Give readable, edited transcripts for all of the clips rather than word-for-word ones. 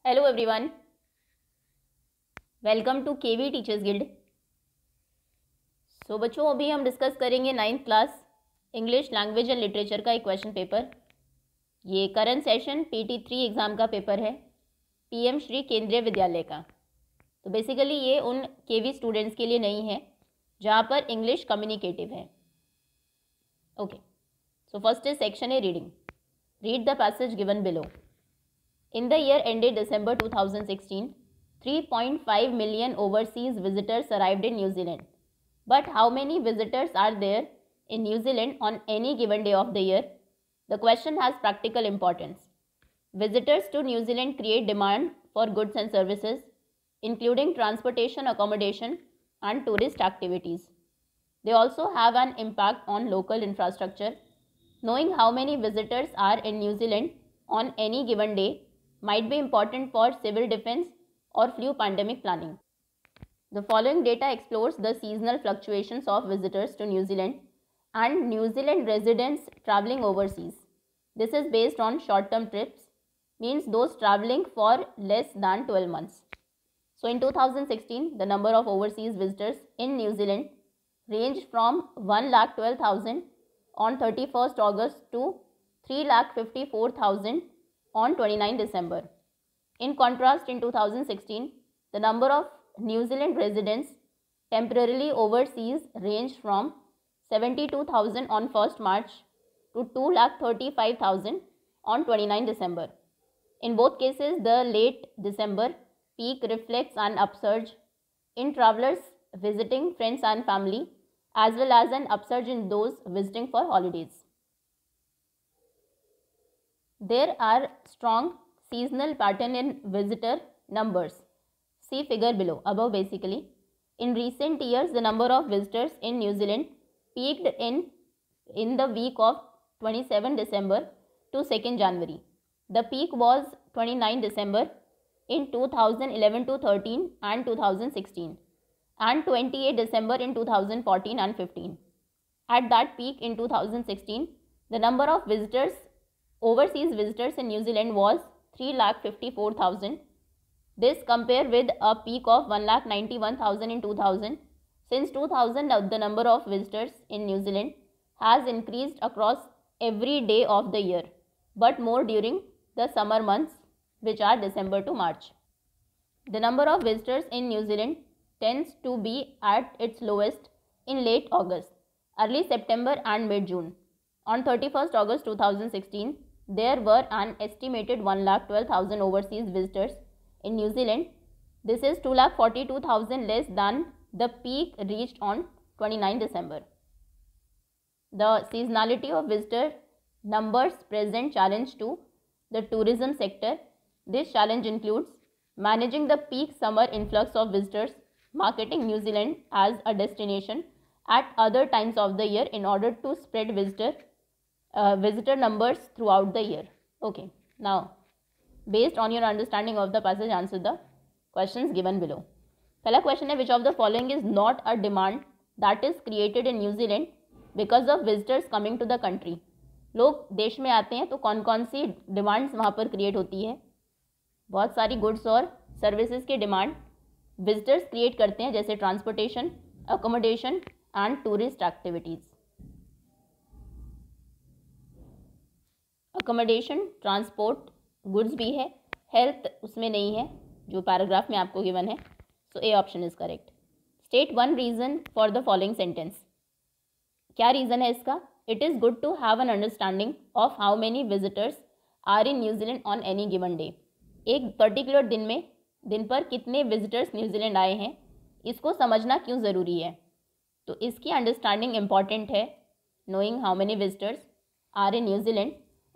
Hello everyone, welcome to KV teachers guild. So बच्चों, अभी हम डिस्कस करेंगे 9th class English language and literature का एक क्वेश्चन पेपर। ये करंट सेशन PT3 एग्ज़ाम का पेपर है, PM श्री केंद्रीय विद्यालय का। तो बेसिकली ये उन केवी स्टूडेंट्स के लिए नहीं है जहाँ पर इंग्लिश कम्युनिकेटिव है। Okay, so first is section A reading. Read the passage given below. In the year ended December 2016, 3.5 million overseas visitors arrived in New Zealand. But how many visitors are there in New Zealand on any given day of the year? The question has practical importance. Visitors to New Zealand create demand for goods and services, including transportation, accommodation, and tourist activities. They also have an impact on local infrastructure. Knowing how many visitors are in New Zealand on any given day might be important for civil defense or flu pandemic planning. The following data explores the seasonal fluctuations of visitors to New Zealand and New Zealand residents traveling overseas. This is based on short-term trips, means those traveling for less than 12 months. So in 2016, the number of overseas visitors in New Zealand ranged from 1,12,000 on 31st August to 3,54,000 on 29 December. In contrast, in 2016, the number of New Zealand residents temporarily overseas ranged from 72,000 on 1st March to 2,35,000 on 29 December. In both cases, the late December peak reflects an upsurge in travelers visiting friends and family, as well as an upsurge in those visiting for holidays. There are strong seasonal pattern in visitor numbers. See figure below. Above basically, in recent years, the number of visitors in New Zealand peaked in the week of 27 December to 2nd January. The peak was 29 December in 2011 to 13 and 2016, and 28 December in 2014 and 15. At that peak in 2016, the number of overseas visitors in New Zealand was 3,54,000. This compared with a peak of 1,91,000 in 2000. Since 2000, the number of visitors in New Zealand has increased across every day of the year, but more during the summer months, which are December to March. The number of visitors in New Zealand tends to be at its lowest in late August, early September and mid-June. On 31st August 2016, there were an estimated 1,12,000 overseas visitors in New Zealand. This is 2,42,000 less than the peak reached on 29 December. The seasonality of visitor numbers present challenge to the tourism sector. This challenge includes managing the peak summer influx of visitors, marketing New Zealand as a destination at other times of the year in order to spread visitor numbers throughout the year. Okay, now based on your understanding of the passage, answer the questions given below. पहला question है, which of the following is not a demand that is created in New Zealand because of visitors coming to the country? लोग देश में आते हैं तो कौन कौन सी डिमांड्स वहाँ पर क्रिएट होती है? बहुत सारी गुड्स और सर्विसेज की डिमांड विजिटर्स क्रिएट करते हैं, जैसे transportation, accommodation and tourist activities. Accommodation, transport, goods भी है, हेल्थ उसमें नहीं है जो पैराग्राफ में आपको गिवन है। So A option is correct. State one reason for the following sentence. क्या रीज़न है इसका? It is good to have an understanding of how many visitors are in New Zealand on any given day. एक particular दिन पर कितने visitors New Zealand आए हैं, इसको समझना क्यों ज़रूरी है? तो इसकी अंडरस्टैंडिंग इम्पॉर्टेंट है। Knowing how many visitors are in न्यूजीलैंड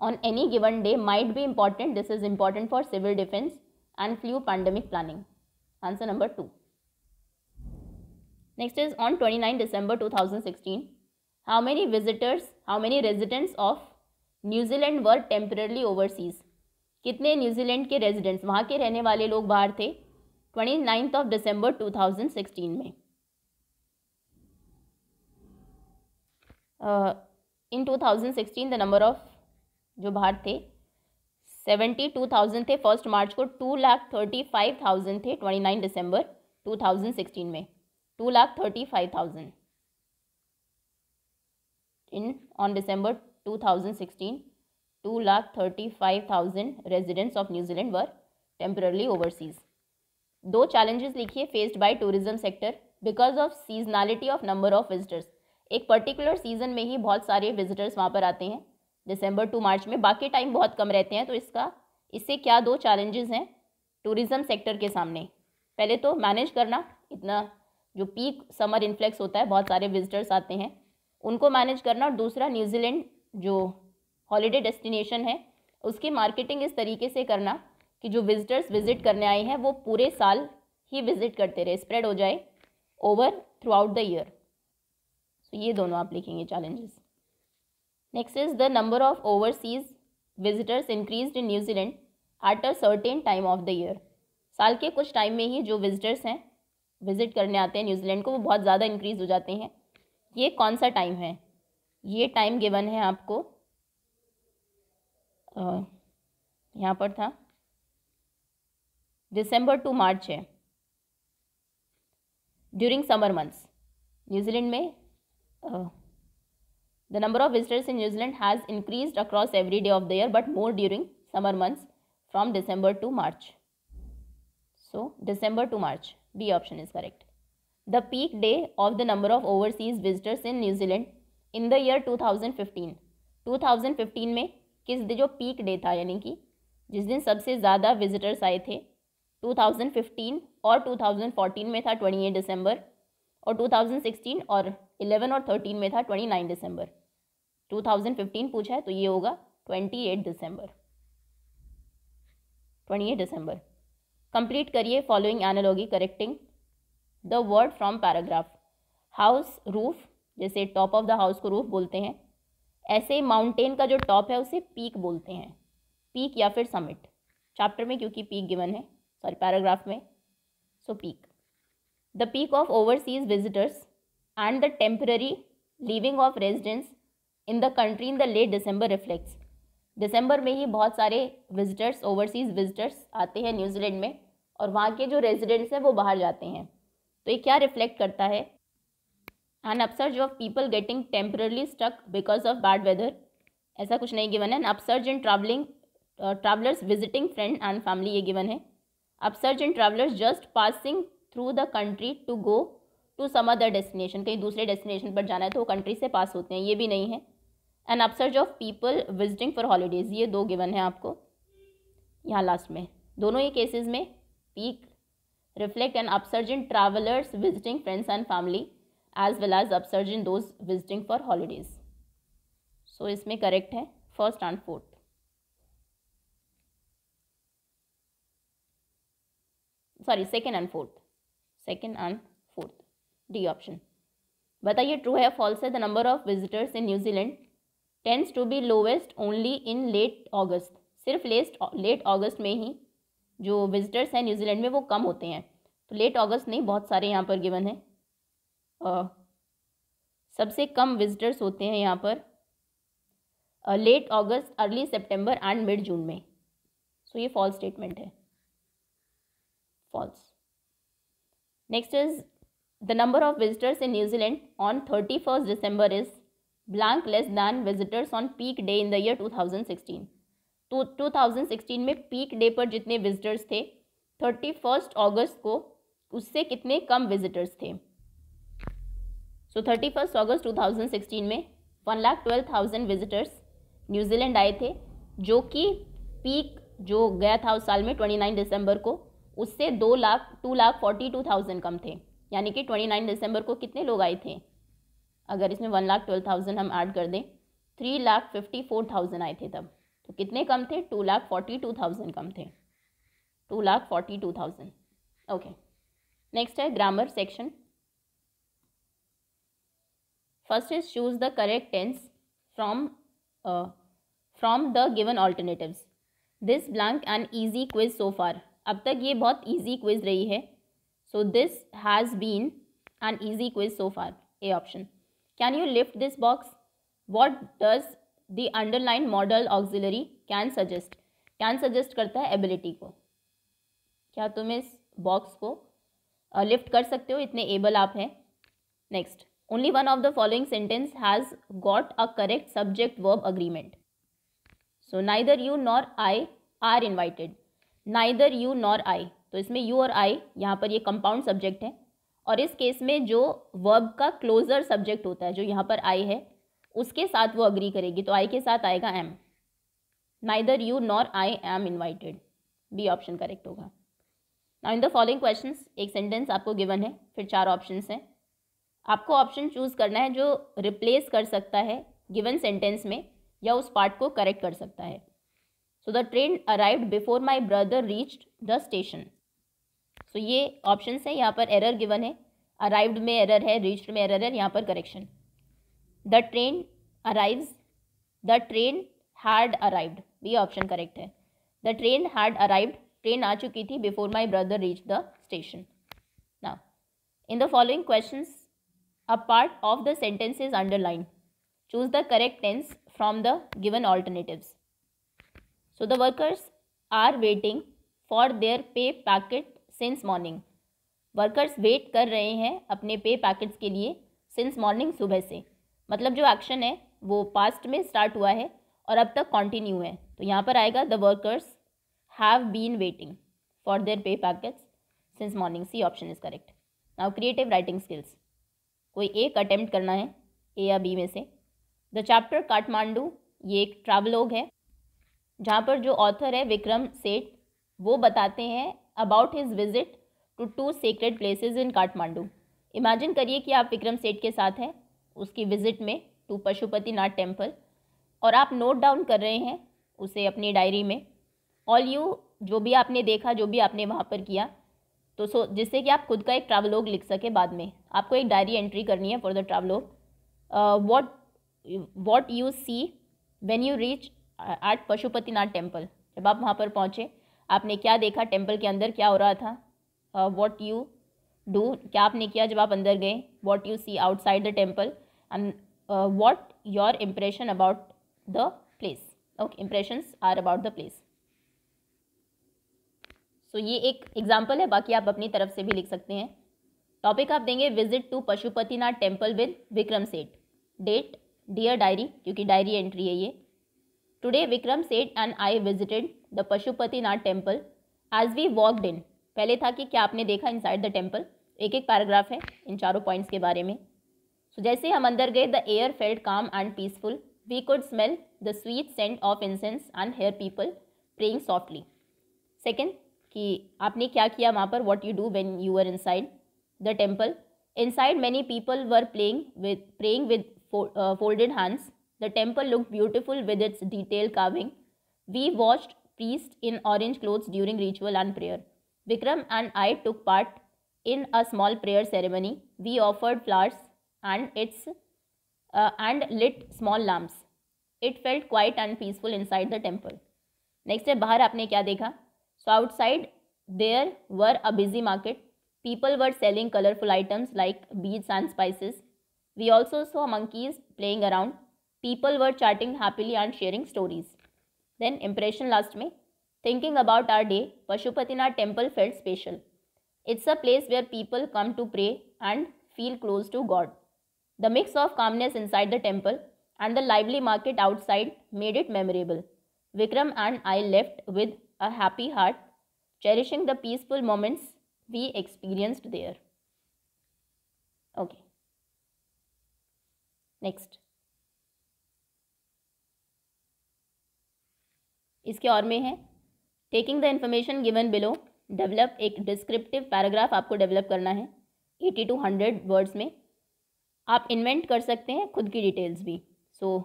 on any given day might be important. This is important for civil defense and flu pandemic planning. Answer number 2. Next is on 29 December 2016, how many residents of New Zealand were temporarily overseas? कितने New Zealand के residents, वहाँ के रहने वाले लोग बाहर थे 29 December 2016 में? In 2016 the number of जो बाहर थे 72,000 थे 1 मार्च को, 2,35,000 थे 29 दिसंबर 2016 में, 2,35,000 on December 2016, 2,35,000 residents of New Zealand were temporarily overseas. दो challenges लिखिए faced by tourism sector because of seasonality of number of visitors. एक पर्टिकुलर सीजन में ही बहुत सारे विजिटर्स वहाँ पर आते हैं, दिसंबर टू मार्च में, बाकी टाइम बहुत कम रहते हैं। तो इससे क्या दो चैलेंजेस हैं टूरिज्म सेक्टर के सामने? पहले तो मैनेज करना, इतना जो पीक समर इन्फ्लेक्स होता है, बहुत सारे विजिटर्स आते हैं, उनको मैनेज करना। और दूसरा, न्यूजीलैंड जो हॉलीडे डेस्टिनेशन है उसकी मार्केटिंग इस तरीके से करना कि जो विजिटर्स विजिट करने आए हैं वो पूरे साल ही विजिट करते रहे, स्प्रेड हो जाए over through out the year. तो ये दोनों आप लिखेंगे challenges. Next is the number of overseas visitors increased in New Zealand at a certain time of the year. साल के कुछ टाइम में ही जो विजिटर्स हैं विजिट करने आते हैं न्यूजीलैंड को, वो बहुत ज़्यादा इंक्रीज हो जाते हैं। ये कौन सा टाइम है? ये टाइम गिवन है आपको, यहाँ पर था दिसंबर टू मार्च है, ड्यूरिंग समर मंथ्स। न्यूजीलैंड में the number of visitors in New Zealand has increased across every day of the year but more during summer months from December to March. So December to March, B option is correct. The peak day of the number of overseas visitors in New Zealand in the year 2015. 2015 में किस जो peak day था, यानी कि जिस दिन सबसे ज़्यादा विजिटर्स आए थे, 2015 और 2014 में था 28 दिसंबर, और 2016 और 11 और 13 में था 29 दिसंबर। 2015 पूछा है तो ये होगा 28 दिसंबर। 28 दिसंबर। कंप्लीट करिए following analogy correcting the word from paragraph. House roof, जैसे टॉप ऑफ द हाउस को रूफ बोलते हैं, ऐसे माउंटेन का जो टॉप है उसे पीक बोलते हैं, पीक या फिर समिट। चैप्टर में क्योंकि पीक गिवन है, सॉरी पैराग्राफ में, सो peak. The peak of overseas visitors and the temporary leaving of residents in the country in the late December reflects. दिसंबर में ही बहुत सारे विजिटर्स, ओवरसीज विजिटर्स आते हैं न्यूजीलैंड में, और वहाँ के जो रेजिडेंट्स हैं वो बाहर जाते हैं। तो ये क्या रिफ्लेक्ट करता है? An upsurge of people getting temporarily stuck because of bad weather, ऐसा कुछ नहीं गिवन है। An upsurge in travellers visiting friend and family, ये गिवन है। Upsurge in travellers just passing through the country to go to some other destination, कहीं दूसरे destination पर जाना है तो वो कंट्री से पास होते हैं, ये भी नहीं है। An upsurge of people visiting for holidays, ये दो गिवन है आपको यहाँ लास्ट में। दोनों ही केसेस में peak reflect an upsurge in travellers visiting friends and family as well as upsurge in those visiting for holidays. So इसमें करेक्ट है first and fourth. Sorry second and fourth, second and fourth, D option. बताइए true है false है? The number of visitors in New Zealand tends to be lowest only in late August. सिर्फ late अगस्त में ही जो visitors हैं New Zealand में वो कम होते हैं। तो लेट अगस्त नहीं, बहुत सारे यहाँ पर गिवन है। सबसे कम विजिटर्स होते हैं यहाँ पर late August, early September and mid June में। सो ये फॉल्स स्टेटमेंट है, false. Next is the number of visitors in New Zealand on 31st December is blank less than visitors on peak day in the year 2016. तो 2016 में peak day पर जितने visitors थे 31 अगस्त को उससे कितने कम विजिटर्स थे? सो 31 अगस्त 2016 में 1,12,000 विजिटर्स न्यूजीलैंड आए थे, जो कि पीक जो गया था उस साल में 29 दिसंबर को, उससे 2,42,000 कम थे। यानी कि 29 दिसंबर को कितने लोग आए थे? अगर इसमें 1,12,000 हम ऐड कर दें, 3,54,000 आए थे तब। तो कितने कम थे? 2,42,000 कम थे, 2,42,000। ओके, नेक्स्ट है grammar section. First is choose the correct tense from the given alternatives. This blank an easy quiz so far. अब तक ये बहुत ईजी क्विज रही है। So this has been an easy quiz so far, A option. Can you lift this box? What does the underline modal auxiliary can suggest? Can suggest करता है ability को। क्या तुम इस बॉक्स को लिफ्ट कर सकते हो, इतने एबल आप हैं। Next, only one of the following sentence has got a correct subject verb agreement. So neither you nor I R invited. Neither you nor आई, तो इसमें यू और आई यहाँ पर ये कंपाउंड सब्जेक्ट है, और इस केस में जो वर्ब का क्लोजर सब्जेक्ट होता है, जो यहाँ पर आई है, उसके साथ वो अग्री करेगी, तो आई के साथ आएगा am. Neither you nor I am invited, B option correct होगा। Now in the following questions, एक सेंटेंस आपको गिवन है, फिर 4 ऑप्शंस हैं। आपको ऑप्शन चूज करना है जो रिप्लेस कर सकता है गिवन सेंटेंस में या उस पार्ट को करेक्ट कर सकता है। So the train arrived before my brother reached the station. So ये ऑप्शंस है, यहाँ पर एरर गिवन है, अराइव्ड में एरर है, रीच्ड में एरर है, यहाँ पर correction. The train arrives, the train had arrived, B option correct है। The train had arrived, train आ चुकी थी before my brother reach the station. Now in the following questions a part of the sentence is underlined. Choose the correct tense from the given alternatives. So the workers are waiting for their pay packet since morning. Workers wait कर रहे हैं अपने पे packets के लिए since morning, सुबह से। मतलब जो एक्शन है वो पास्ट में स्टार्ट हुआ है और अब तक कंटिन्यू है, तो यहाँ पर आएगा the workers have been waiting for their pay packets since morning. C option is correct. Now creative writing skills. कोई एक अटेम्प्ट करना है, ए या बी में से। द चैप्टर काठमांडू, ये एक ट्रैवलॉग है जहाँ पर जो ऑथर है विक्रम सेठ, वो बताते हैं about his visit to 2 sacred places in Kathmandu. Imagine करिए कि आप विक्रम सेठ के साथ हैं उसकी विजिट में टू पशुपतिनाथ टेम्पल, और आप नोट डाउन कर रहे हैं उसे अपनी डायरी में, ऑल यू, जो भी आपने देखा, जो भी आपने वहाँ पर किया, तो जिससे कि आप खुद का एक ट्रैवलॉग लिख सके। बाद में आपको एक डायरी एंट्री करनी है for the travelogue. What you see when you reach at Pashupatinath temple. जब आप वहाँ पर पहुँचे आपने क्या देखा, टेम्पल के अंदर क्या हो रहा था। व्हाट यू डू, क्या आपने किया जब आप अंदर गए। What you see outside the temple, and what your impression about the place. Okay, impressions are about the place. So ये एक एग्जाम्पल है, बाकी आप अपनी तरफ से भी लिख सकते हैं। टॉपिक आप देंगे visit to Pashupatinath temple with Vikram Seth. Date dear diary, क्योंकि डायरी एंट्री है ये। Today Vikram Seth and I visited the Pashupatinath temple as we walked in. पहले था कि क्या आपने देखा इनसाइड द टेम्पल। एक एक पैराग्राफ है इन चारों पॉइंट्स के बारे में। सो जैसे हम अंदर गए, the air felt calm and peaceful, we could smell the sweet scent of incense and hear people praying softly. Second, कि आपने क्या किया वहाँ पर, what you do when you were inside the temple. Inside many people were praying with folded hands. The temple look beautiful with its detail carving. We watched priest in orange clothes during ritual and prayer. Vikram and I took part in a small prayer ceremony. We offered flowers and lit small lamps. It felt quiet and peaceful inside the temple. Next है, बाहर आपने क्या देखा। So outside there were a busy market. People were selling colorful items like beads and spices. We also saw monkeys playing around. People were chatting happily and sharing stories. Then impression last में, thinking about our day, Pashupatinath temple felt special. It's a place where people come to pray and feel close to God. The mix of calmness inside the temple and the lively market outside made it memorable. Vikram and I left with a happy heart, cherishing the peaceful moments we experienced there. Okay. Next. इसके और में है, taking the information given below, develop एक descriptive paragraph आपको develop करना है 80 to 100 words में। आप इन्वेंट कर सकते हैं खुद की डिटेल्स भी। सो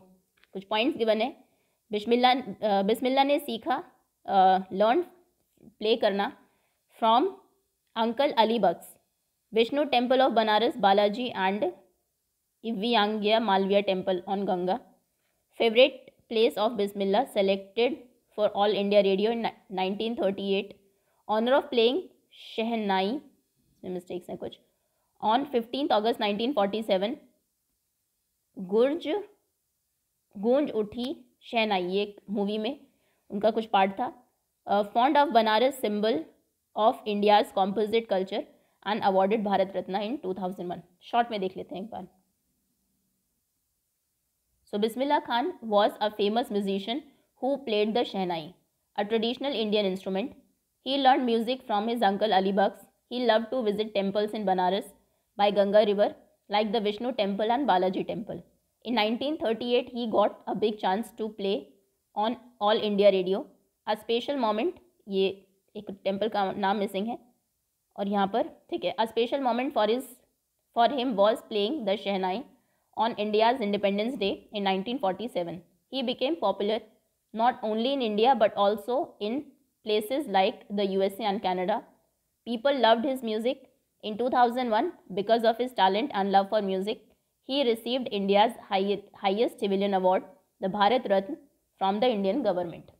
कुछ पॉइंट्स गिवन है। बिस्मिल्लाह ने सीखा लर्न प्ले करना from uncle Ali Bux. Vishnu temple of Banaras Balaji and इवियांगिया Malviya temple on Ganga. Favourite place of Bismillah selected for all India radio in 1938। Honour of playing shehnai, इसमें मिस्टेक्स हैं कुछ, ऑन 15 अगस्त 1947। गूंज उठी शहनाई, ये एक मूवी में उनका कुछ पार्ट था। Fond of Banaras, symbol of India's composite culture, and awarded Bharat Ratna in 2001. Short में देख लेते हैं एक बार. So Bismillah Khan was a famous musician who played the shehnai, a traditional Indian instrument. He learned music from his uncle Ali Baks. He loved to visit temples in Banaras by Ganga River, like the Vishnu Temple and Balaji Temple. In 1938, he got a big chance to play on All India Radio. A special moment, ये एक temple का नाम missing है और यहाँ पर ठीक है. A special moment for him was playing the shehnai on India's Independence Day in 1947. He became popular not only in India but also in places like the USA and Canada. People loved his music. In 2001, because of his talent and love for music, he received India's highest civilian award, the Bharat Ratna, from the Indian government.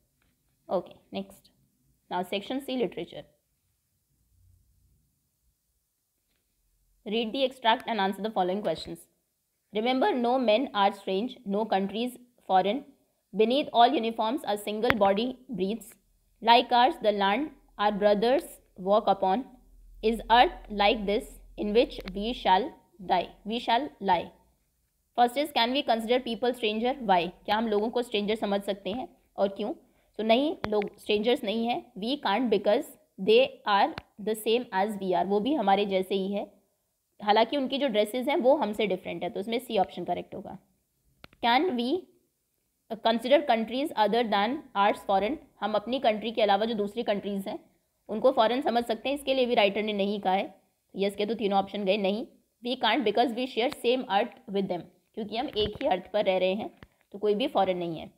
Okay, next. Now section C, literature. Read the extract and answer the following questions. Remember, no men are strange, no countries foreign. Beneath all uniforms, a single body breathes. Like ours, the land our brothers walk upon is earth like this, in which we shall die. We shall lie. First is, can we consider people stranger? Why? क्या हम लोगों को stranger समझ सकते हैं और क्यों? So नहीं, लोग strangers नहीं हैं. We can't because they are the same as we are. वो भी हमारे जैसे ही है, हालांकि उनकी जो ड्रेसेस हैं वो हमसे डिफरेंट है. तो इसमें सी ऑप्शन करेक्ट होगा. Can we consider countries other than arts foreign? हम अपनी कंट्री के अलावा जो दूसरी कंट्रीज़ हैं उनको फॉरेन समझ सकते हैं. इसके लिए भी राइटर ने नहीं कहा है. यस के तो तीनों ऑप्शन गए. नहीं, we can't because we share same earth with them, क्योंकि हम एक ही अर्थ पर रह रहे हैं, तो कोई भी फॉरेन नहीं है.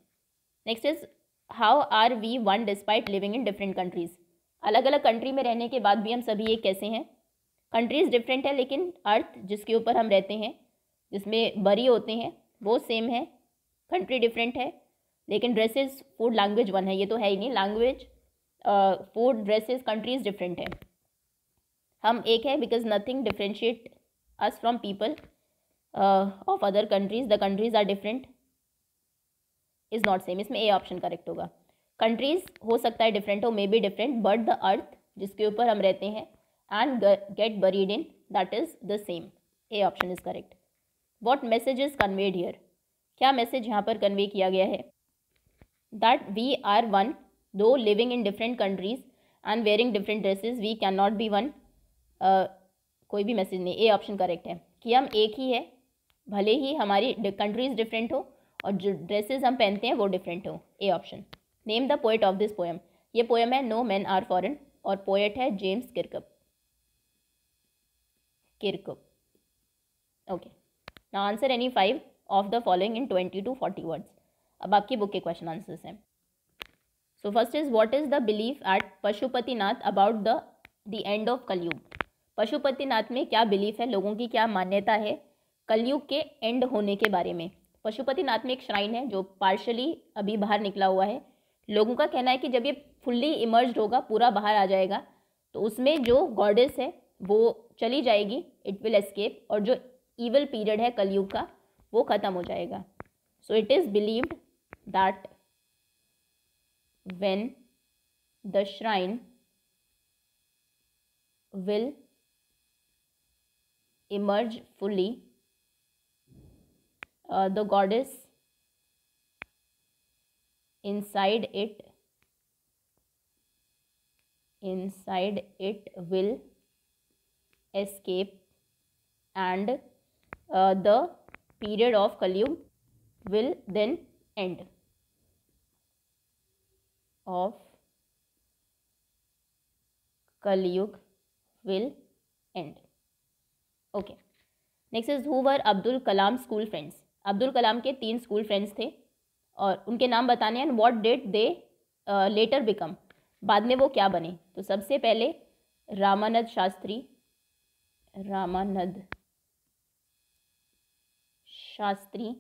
Next is, how are we one despite living in different countries? अलग अलग कंट्री में रहने के बाद भी हम सभी एक कैसे हैं? कंट्रीज़ डिफरेंट है लेकिन अर्थ जिसके ऊपर हम रहते हैं, जिसमें बरी होते हैं, वो सेम है. कंट्री डिफरेंट है लेकिन ड्रेसेस, फूड, लैंग्वेज वन है. ये तो है ही नहीं. Language, food, dresses, countries different है. हम एक है because nothing differentiate us from people of other countries. The countries are different is not same. इसमें ए ऑप्शन करेक्ट होगा. कंट्रीज हो सकता है डिफरेंट हो, may be different, but the earth जिसके ऊपर हम रहते हैं and get buried in, that is the same. A option is correct. What message is conveyed here? क्या मैसेज यहाँ पर कन्वे किया गया है? That we are one, though living in different countries and wearing different dresses, we cannot be one. कोई भी message नहीं. ए option correct है कि हम एक ही है, भले ही हमारी कंट्रीज डिफरेंट हो और जो ड्रेसेस हम पहनते हैं वो डिफरेंट हो. A option. Name the poet of this poem. ये पोएम है नो मैन आर फॉरेन और पोएट है James Kirkup. Okay. Now answer any 5 of the following in 20 to 40 words. अब आपकी बुक के क्वेश्चन आंसर्स हैं. So first is, what is the belief at Pashupatinath about the end of Kalyug? Pashupatinath में क्या belief है, लोगों की क्या मान्यता है कलयुग के एंड होने के बारे में? पशुपतिनाथ में एक श्राइन है जो पार्शली अभी बाहर निकला हुआ है. लोगों का कहना है कि जब ये फुल्ली इमर्ज्ड होगा, पूरा बाहर आ जाएगा, तो उसमें जो गॉडेस है वो चली जाएगी, इट विल एस्केप, और जो ईवल पीरियड है कलयुग का वो ख़त्म हो जाएगा. So it is believed that when the shrine will emerge fully, the goddess inside it will escape and the period of Kalyug will then end. Of Kalyug will end. Okay. Next is, who were Abdul Kalam school friends? Abdul Kalam के 3 school friends थे और उनके नाम बताने हैं. What did they letter become? बाद में वो क्या बने? तो सबसे पहले रामानंद शास्त्री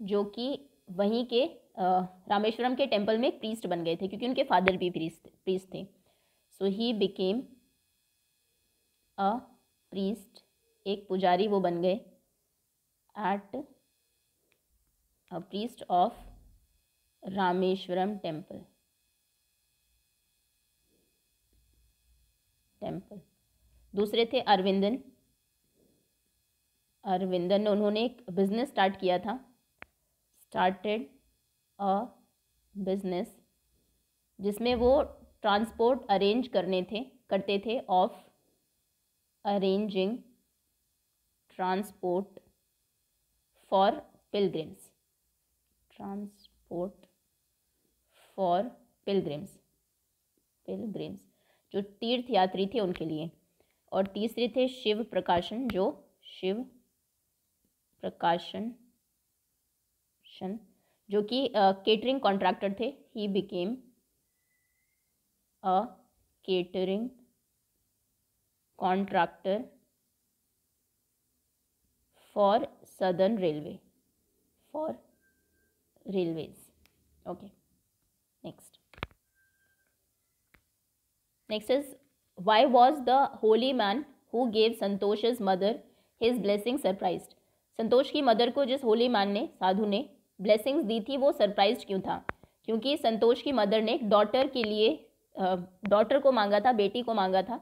जो कि वहीं के रामेश्वरम के टेम्पल में प्रीस्ट बन गए थे, क्योंकि उनके फादर भी प्रीस्ट थे. सो ही बिकेम अ प्रीस्ट, एक पुजारी वो बन गए. At a priest of Rameswaram temple. Temple. दूसरे थे अरविंदन। अरविंदन उन्होंने एक बिजनेस स्टार्ट किया था, स्टार्टेड अ बिजनेस, जिसमें वो ट्रांसपोर्ट अरेंज करते थे of arranging transport for pilgrims, transport for pilgrims जो तीर्थ यात्री थे उनके लिए। और तीसरे थे शिव प्रकाशन, जो शिव प्रकाशन जो कि केटरिंग कॉन्ट्रैक्टर थे। He became a catering contractor for southern railway, for railways. Okay, next is, why was the holy man who gave Santosh's mother his blessing surprised? संतोष की मदर को जिस होली मैन ने, साधु ने ब्लेसिंग्स दी थी, वो सरप्राइज्ड क्यों था? क्योंकि संतोष की मदर ने डॉटर के लिए डॉटर को मांगा था, बेटी को मांगा था,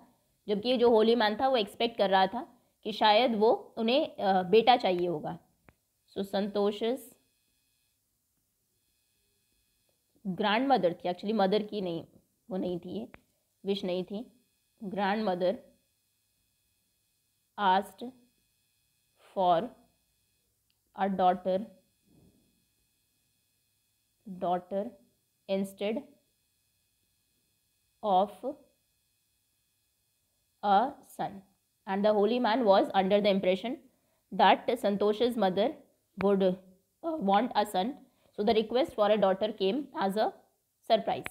जबकि जो होली मैन था वो एक्सपेक्ट कर रहा था कि शायद वो उन्हें बेटा चाहिए होगा। सो संतोष's ग्रैंड मदर थी, एक्चुअली मदर की नहीं, वो नहीं थी, ये विश नहीं थी। Grandmother asked for a daughter instead of a son, and the holy man was under the impression that Santosh's mother would want a son, so the request for a daughter came as a surprise.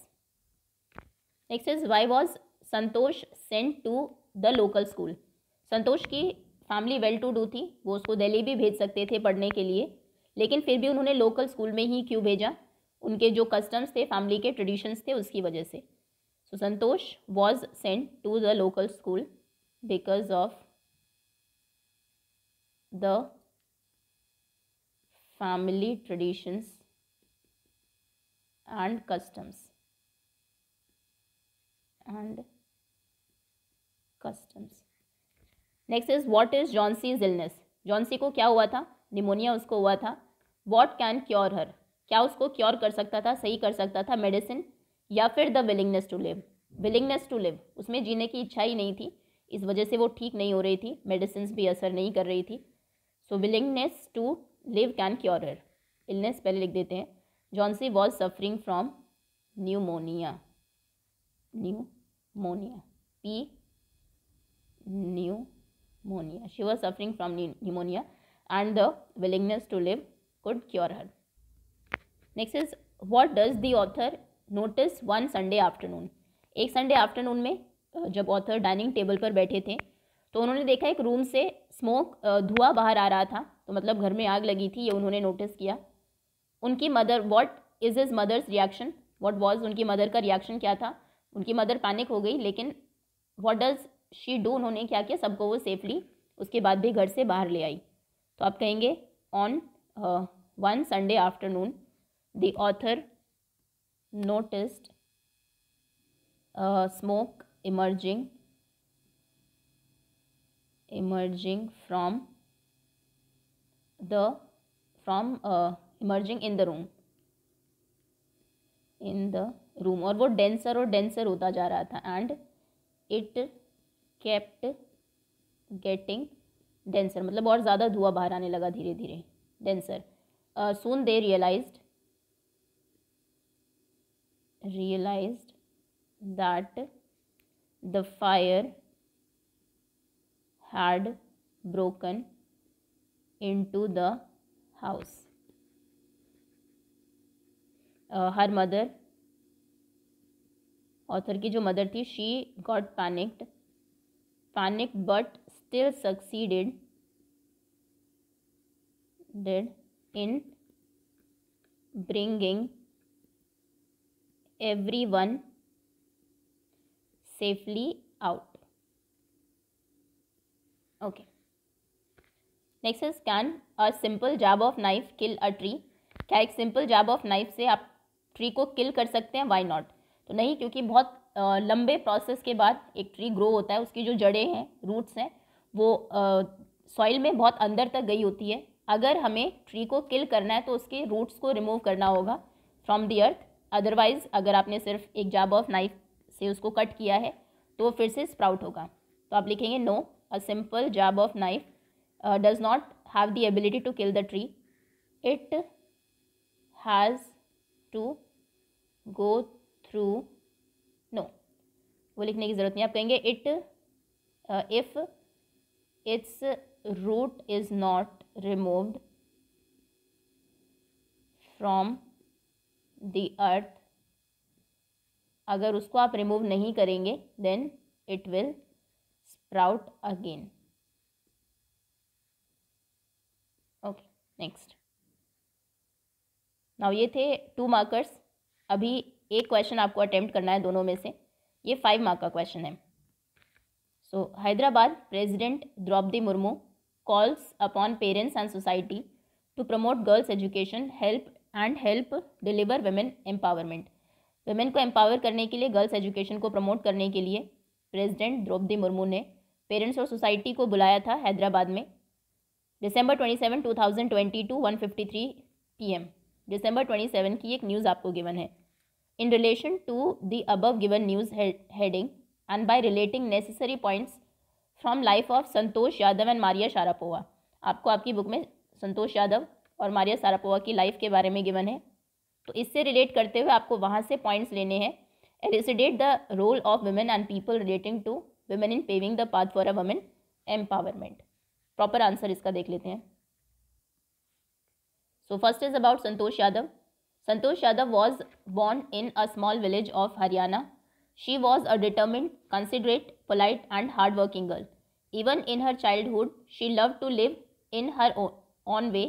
Next is, why was Santosh sent to the local school? संतोष की family well to do थी, वो उसको दिल्ली भी भेज सकते थे पढ़ने के लिए, लेकिन फिर भी उन्होंने लोकल स्कूल में ही क्यों भेजा? उनके जो कस्टम्स थे, फैमिली के ट्रेडिशंस थे, उसकी वजह से। So Santosh was sent to the local school because of the family traditions and customs. Next is, what is Jhansi's illness? Johnsy को क्या हुआ था? निमोनिया उसको हुआ था। What can cure her? क्या उसको क्योर कर सकता था, सही कर सकता था? मेडिसिन या फिर the willingness to live? Willingness to live, उसमें जीने की इच्छा ही नहीं थी, इस वजह से वो ठीक नहीं हो रही थी, मेडिसिन भी असर नहीं कर रही थी। So willingness to live can cure her. Illness पहले लिख देते हैं। Johnsy was suffering from pneumonia, pneumonia, she was suffering from pneumonia and the willingness to live could cure her. Next is, what does the author notice one Sunday afternoon? एक Sunday afternoon में जब author dining table पर बैठे थे तो उन्होंने देखा एक रूम से स्मोक, धुआं बाहर आ रहा था, तो मतलब घर में आग लगी थी, ये उन्होंने नोटिस किया। उनकी mother, what is his mother's reaction? What was उनकी मदर का रिएक्शन क्या था? उनकी मदर पैनिक हो गई, लेकिन व्हाट डज शी डू? उन्होंने क्या किया? सबको वो सेफली उसके बाद भी घर से बाहर ले आई। तो आप कहेंगे, on one Sunday afternoon the author noticed smoke emerging from emerging in the room, और वो डेंसर और डेंसर होता जा रहा था, and it kept getting denser, मतलब और ज़्यादा धुआं बाहर आने लगा धीरे धीरे, denser. Soon they realized that the fire had broken into the house. Her mother, author की जो मदर थी, she got panicked but still succeeded in bringing everyone safely out. Okay. Next is, can a simple jab of knife kill a tree? क्या एक simple jab of knife से आप tree को किल कर सकते हैं? Why not? तो नहीं, क्योंकि बहुत लंबे प्रोसेस के बाद एक ट्री ग्रो होता है, उसकी जो जड़ें हैं, रूट्स हैं, वो सॉइल में बहुत अंदर तक गई होती है। अगर हमें ट्री को किल करना है तो उसके रूट्स को रिमूव करना होगा फ्रॉम द अर्थ, अदरवाइज अगर आपने सिर्फ एक जैब ऑफ नाइफ से उसको कट किया है तो वो फिर से स्प्राउट होगा। तो आप लिखेंगे no, a simple jab of knife does not have the ability to kill the tree, it has to go through, no, वो लिखने की ज़रूरत नहीं, आप कहेंगे it if its root is not removed from the earth, अगर उसको आप रिमूव नहीं करेंगे then it will sprout again. Okay, next. Now ये थे 2 मार्कर्स। अभी एक क्वेश्चन आपको अटेम्प्ट करना है दोनों में से, ये 5 मार्क का क्वेश्चन है। So Hyderabad president Droupadi Murmu calls upon parents and society to promote girls education help deliver women empowerment. Women को एम्पावर करने के लिए, गर्ल्स एजुकेशन को प्रमोट करने के लिए प्रेसिडेंट द्रौपदी मुर्मू ने पेरेंट्स और सोसाइटी को बुलाया था हैदराबाद में December 27, 2022 1:53 PM। December 27 की एक न्यूज़ आपको गिवन है। In relation to the above given news heading and by relating necessary points from life of Santosh Yadav and Maria Sharapova, आपको आपकी बुक में संतोष यादव और मारिया शारापोवा की लाइफ के बारे में गिवन है, तो इससे रिलेट करते हुए आपको वहाँ से पॉइंट्स लेने हैं। Elucidate the role of women and people relating to women in paving the path for a women empowerment. Proper answer इसका देख लेते हैं। So first is about Santosh Yadav. Santosh Yadav was born in a small village of Haryana. She was a determined, considerate, polite and hard-working girl. Even in her childhood, she loved to live in her own way.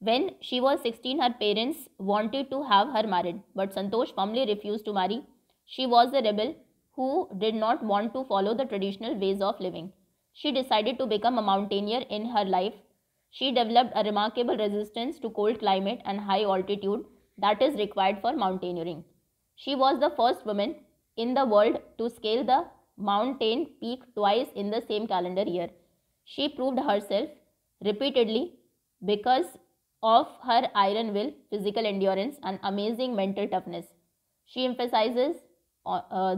When she was 16, her parents wanted to have her married, but Santosh firmly refused to marry. She was a rebel who did not want to follow the traditional ways of living. She decided to become a mountaineer in her life. She developed a remarkable resistance to cold climate and high altitude that is required for mountaineering. She was the first woman in the world to scale the mountain peak twice in the same calendar year. She proved herself repeatedly because of her iron will, physical endurance, and amazing mental toughness. She emphasizes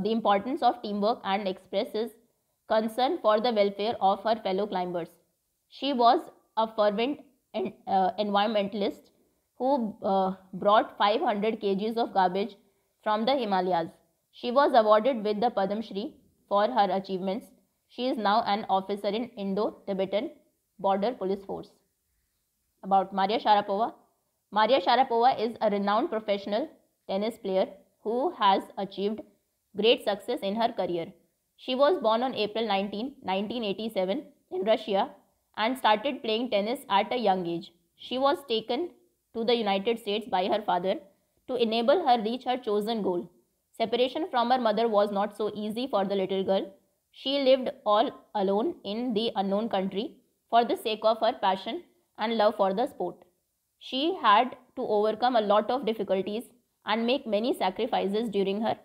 the importance of teamwork and expresses concern for the welfare of her fellow climbers. She was a fervent environmentalist who brought 500 kgs of garbage from the Himalayas. She was awarded with the Padma Shri for her achievements. She is now an officer in Indo-Tibetan Border Police Force. About Maria Sharapova. Maria Sharapova is a renowned professional tennis player who has achieved great success in her career. She was born on April 19, 1987 in Russia and started playing tennis at a young age. She was taken to the United States by her father to enable her reach her chosen goal. Separation from her mother was not so easy for the little girl. She lived all alone in the unknown country for the sake of her passion and love for the sport. She had to overcome a lot of difficulties and make many sacrifices during her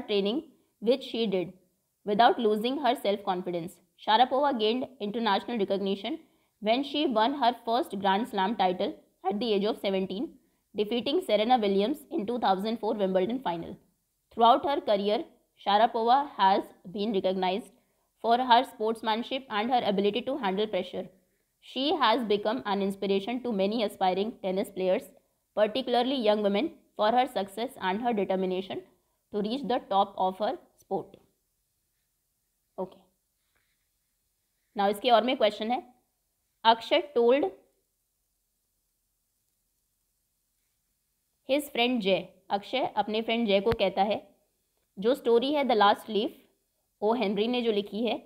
training, which she did without losing her self-confidence. Sharapova gained international recognition when she won her first Grand Slam title at the age of 17, defeating Serena Williams in 2004 Wimbledon final. Throughout her career, Sharapova has been recognized for her sportsmanship and her ability to handle pressure. She has become an inspiration to many aspiring tennis players, particularly young women, for her success and her determination to reach the top of her sport. Okay. Now इसके और में question है, Akshay told his friend जय, अक्षय अपने friend जय को कहता है, जो स्टोरी है the last leaf, O Henry ने जो लिखी है,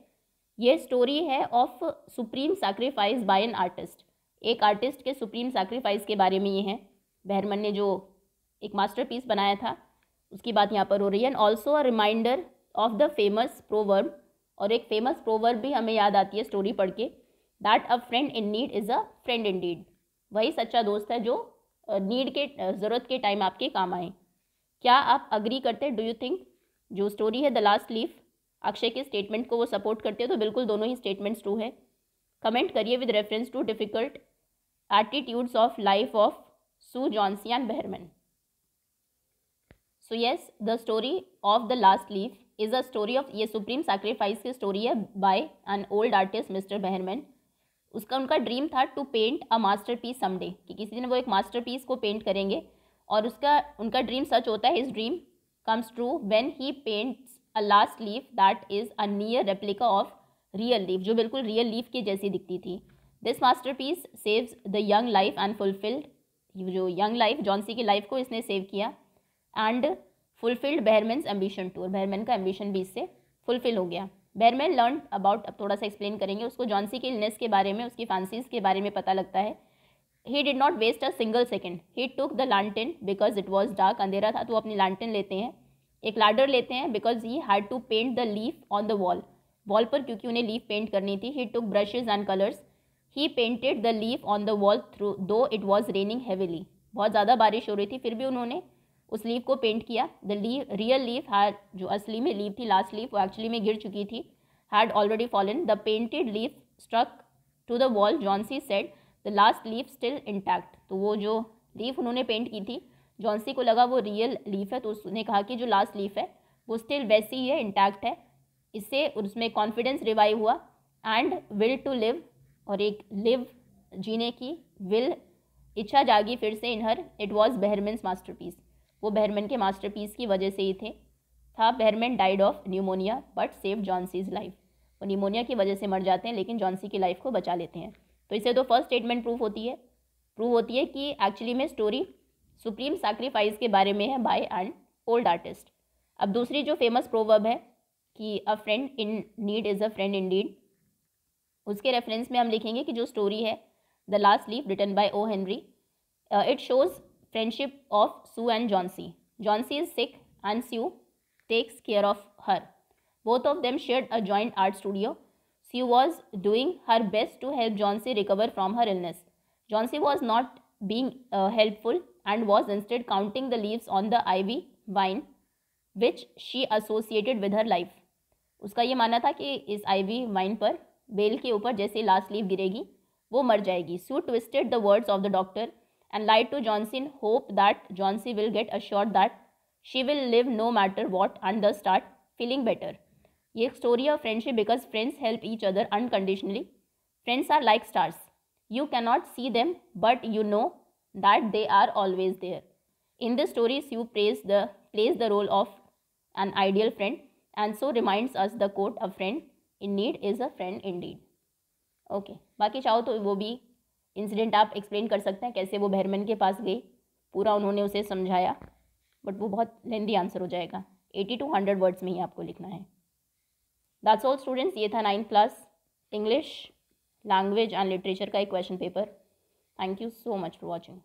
ये स्टोरी है of supreme sacrifice by an artist, एक आर्टिस्ट के सुप्रीम सैक्रिफाइस के बारे में ये है। बहरमन ने जो एक मास्टरपीस बनाया था उसकी बात यहाँ पर हो रही है। And also a reminder of the famous proverb, और एक फेमस प्रोवर्ब भी हमें याद आती है स्टोरी पढ़ के, that a friend in need is a friend in deed, वही सच्चा दोस्त है जो नीड के ज़रूरत के टाइम आपके काम आए। क्या आप अग्री करते हैं? डू यू थिंक जो स्टोरी है द लास्ट लीफ अक्षय के स्टेटमेंट को वो सपोर्ट करते हैं? तो बिल्कुल दोनों ही स्टेटमेंट्स ट्रू है। कमेंट करिए with reference to difficult attitudes of life of Sue Johnsy and Behrman. So yes, the story of the last leaf is a story of, ये सुप्रीम सैक्रिफाइस की स्टोरी है by an old artist mister Behrman. उनका dream था to paint a masterpiece someday, कि किसी दिन वो एक मास्टरपीस को पेंट करेंगे, और उनका ड्रीम सच होता है। His dream comes true when he paints a last leaf that is a near replica of real leaf, जो बिल्कुल रियल लीफ की जैसी दिखती थी। This masterpiece saves the young life and fulfilled, जो यंग लाइफ जॉन्सी की life को इसने सेव किया, and fulfilled Behrman's ambition too, Behrman का एम्बिशन भी इससे फुलफिल हो गया। बेहरमैन लर्न अबाउट, अब थोड़ा सा एक्सप्लेन करेंगे, उसको जॉन्सी की इलनेस के बारे में, उसकी फैंसीज के बारे में पता लगता है। He did not waste a single second, he took the lantern because it was dark, अंधेरा था तो वो अपनी लैंटर्न लेते हैं, एक लैडर लेते हैं, because he had to paint the leaf on the wall पर, क्योंकि उन्हें लीफ पेंट करनी थी। He took brushes and colours, he painted the leaf on the wall through though it was raining heavily, बहुत ज़्यादा बारिश हो रही थी फिर भी उन्होंने उस लीफ को पेंट किया। द रियल लीफ हैड, जो असली में लीफ थी, लास्ट लीफ, वो एक्चुअली में गिर चुकी थी, had already fallen. The painted leaf struck to the wall, Johnsy said the last leaf still intact, तो वो जो लीफ उन्होंने पेंट की थी, जॉन्सी को लगा वो रियल लीफ है, तो उसने कहा कि जो लास्ट लीफ है वो स्टिल वैसी ही है, इंटैक्ट है। इससे उसमें कॉन्फिडेंस रिवाइव हुआ, एंड विल टू लिव, और एक लिव, जीने की, विल, इच्छा जागी फिर से इन हर। इट वॉज बेहरमैन्स मास्टरपीस, वो बेहरमैन के मास्टरपीस की वजह से ही था। Behrman died of pneumonia but save Johnsy's life, वो निमोनिया की वजह से मर जाते हैं लेकिन जॉन्सी की लाइफ को बचा लेते हैं। तो इससे तो फर्स्ट स्टेटमेंट प्रूव होती है कि एक्चुअली में स्टोरी सुप्रीम सैक्रिफाइस के बारे में है बाय एन ओल्ड आर्टिस्ट। अब दूसरी जो फेमस प्रोवर्ब है कि a friend in need is a friend in deed, उसके रेफरेंस में हम लिखेंगे कि जो स्टोरी है the last leaf written by O Henry, it shows friendship of Sue and Johnsy. Jauncey is sick and Sue takes care of her. Both of them shared a joint art studio. Sue was doing her best to help Jauncey recover from her illness. Jauncey was not being helpful and was instead counting the leaves on the ivy vine which she associated with her life. उसका ये मानना था कि इस ivy wine पर, bell के ऊपर जैसे लास्ट लीफ गिरेगी वो मर जाएगी. Sue twisted the words of the doctor and lied to Jauncey in hope that Jauncey will get assured that she will live no matter what and thus start feeling better. ये एक story of friendship because friends help each other unconditionally. Friends are like stars, you cannot see them but you know that they are always there. In this story you plays the role of an ideal friend and so reminds us the quote, a friend in need is a friend indeed. Okay, बाकी चाहो तो वो भी incident आप explain कर सकते हैं, कैसे वो बेहरमैन के पास गई, पूरा उन्होंने उसे समझाया, बट वो बहुत लेंदी आंसर हो जाएगा, 80 to 100 वर्ड्स में ही आपको लिखना है. दैट्स ऑल स्टूडेंट्स, ये था 9th class English language and literature का एक question paper. Thank you so much for watching.